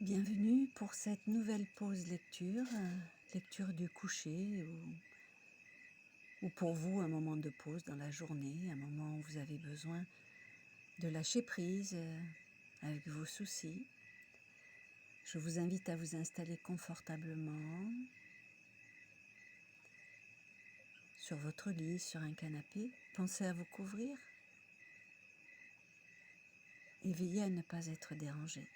Bienvenue pour cette nouvelle pause lecture, lecture du coucher ou pour vous un moment de pause dans la journée, un moment où vous avez besoin de lâcher prise avec vos soucis. Je vous invite à vous installer confortablement sur votre lit, sur un canapé. Pensez à vous couvrir et veillez à ne pas être dérangé.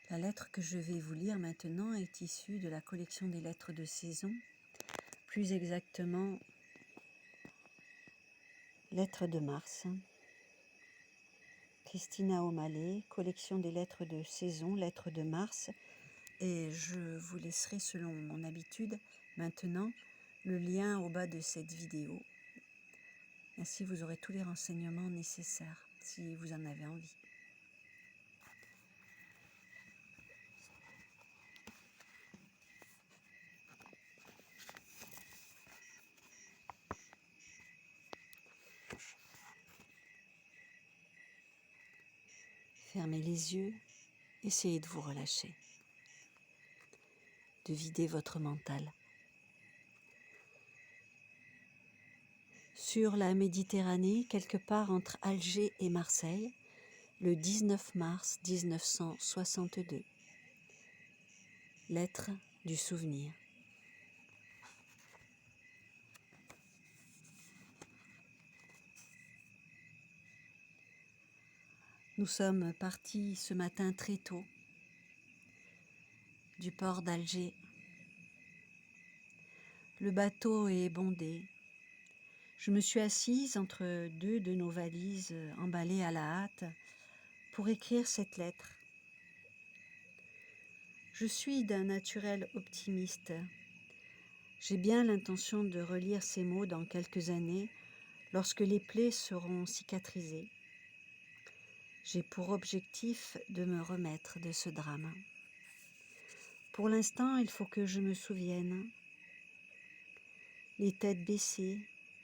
La lettre que je vais vous lire maintenant est issue de la collection des lettres de saison, plus exactement lettres de mars. Christina O'Malley, collection des lettres de saison, lettres de mars. Et je vous laisserai, selon mon habitude, maintenant le lien au bas de cette vidéo. Ainsi, vous aurez tous les renseignements nécessaires si vous en avez envie. Fermez les yeux, essayez de vous relâcher, de vider votre mental. Sur la Méditerranée, quelque part entre Alger et Marseille, le 19 mars 1962. Lettre du souvenir. Nous sommes partis ce matin très tôt du port d'Alger. Le bateau est bondé. Je me suis assise entre deux de nos valises emballées à la hâte pour écrire cette lettre. Je suis d'un naturel optimiste. J'ai bien l'intention de relire ces mots dans quelques années, lorsque les plaies seront cicatrisées. J'ai pour objectif de me remettre de ce drame. Pour l'instant, il faut que je me souvienne. Les têtes baissées,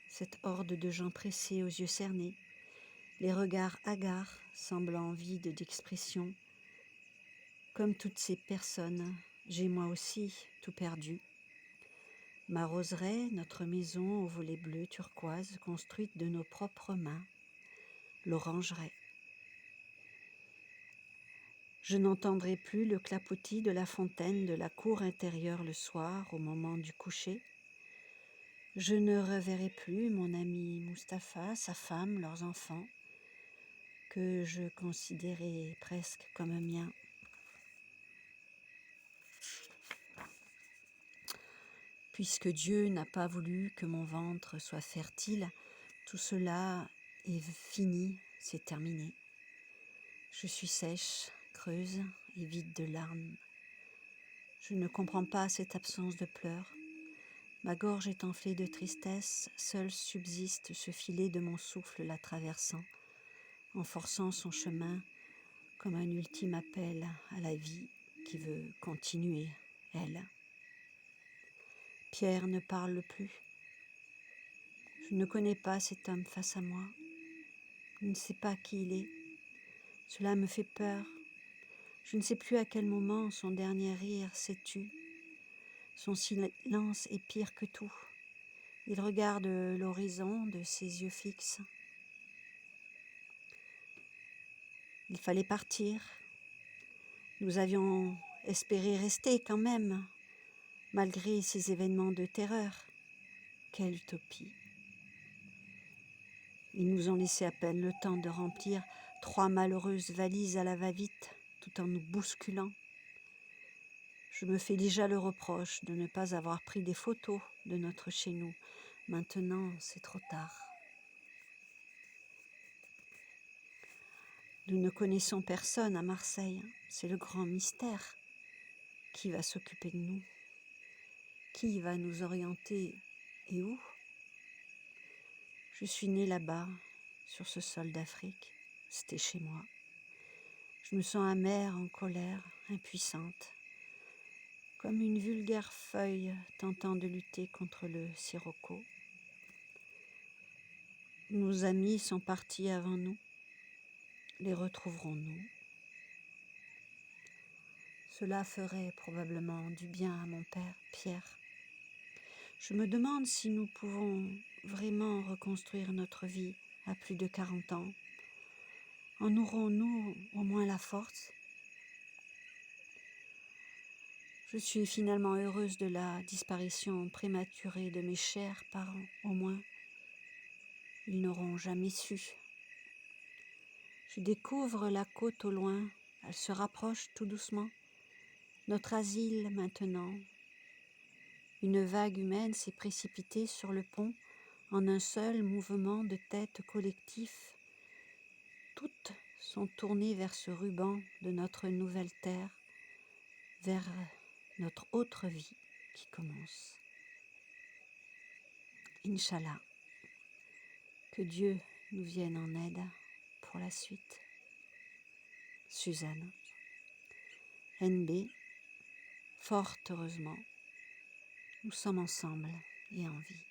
cette horde de gens pressés aux yeux cernés, les regards hagards, semblant vides d'expression. Comme toutes ces personnes, j'ai moi aussi tout perdu. Ma roseraie, notre maison aux volets bleus turquoise, construite de nos propres mains, l'orangerie. Je n'entendrai plus le clapotis de la fontaine de la cour intérieure le soir au moment du coucher. Je ne reverrai plus mon ami Mustapha, sa femme, leurs enfants, que je considérais presque comme miens. Puisque Dieu n'a pas voulu que mon ventre soit fertile, tout cela est fini, c'est terminé. Je suis sèche, creuse et vide de larmes. Je ne comprends pas cette absence de pleurs. Ma gorge est enflée de tristesse, seul subsiste ce filet de mon souffle la traversant, en forçant son chemin comme un ultime appel à la vie qui veut continuer, elle. Pierre ne parle plus. Je ne connais pas cet homme face à moi. Je ne sais pas qui il est. Cela me fait peur. Je ne sais plus à quel moment son dernier rire s'est tu. Son silence est pire que tout. Il regarde l'horizon de ses yeux fixes. Il fallait partir. Nous avions espéré rester quand même, malgré ces événements de terreur. Quelle utopie! Ils nous ont laissé à peine le temps de remplir 3 malheureuses valises à la va-vite, tout en nous bousculant. Je me fais déjà le reproche de ne pas avoir pris des photos de notre chez nous. Maintenant, c'est trop tard. Nous ne connaissons personne à Marseille. C'est le grand mystère. Qui va s'occuper de nous? Qui va nous orienter et où? Je suis née là-bas, sur ce sol d'Afrique. C'était chez moi. Je me sens amère, en colère, impuissante, comme une vulgaire feuille tentant de lutter contre le sirocco. Nos amis sont partis avant nous. Les retrouverons-nous? Cela ferait probablement du bien à mon père Pierre. Je me demande si nous pouvons vraiment reconstruire notre vie à plus de 40 ans. En aurons-nous au moins la force? Je suis finalement heureuse de la disparition prématurée de mes chers parents, au moins. Ils n'auront jamais su. Je découvre la côte au loin, elle se rapproche tout doucement. Notre asile maintenant. Une vague humaine s'est précipitée sur le pont en un seul mouvement de tête collectif. Toutes sont tournées vers ce ruban de notre nouvelle terre, vers notre autre vie qui commence. Inch'Allah, que Dieu nous vienne en aide pour la suite. Suzanne, NB, fort heureusement, nous sommes ensemble et en vie.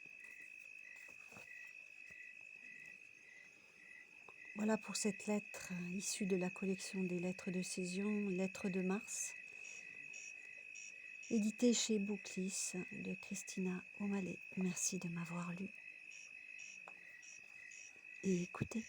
Voilà pour cette lettre issue de la collection des lettres de Césion, Lettres de Mars, éditée chez Bouclis de Christina O'Malley. Merci de m'avoir lu et écouté.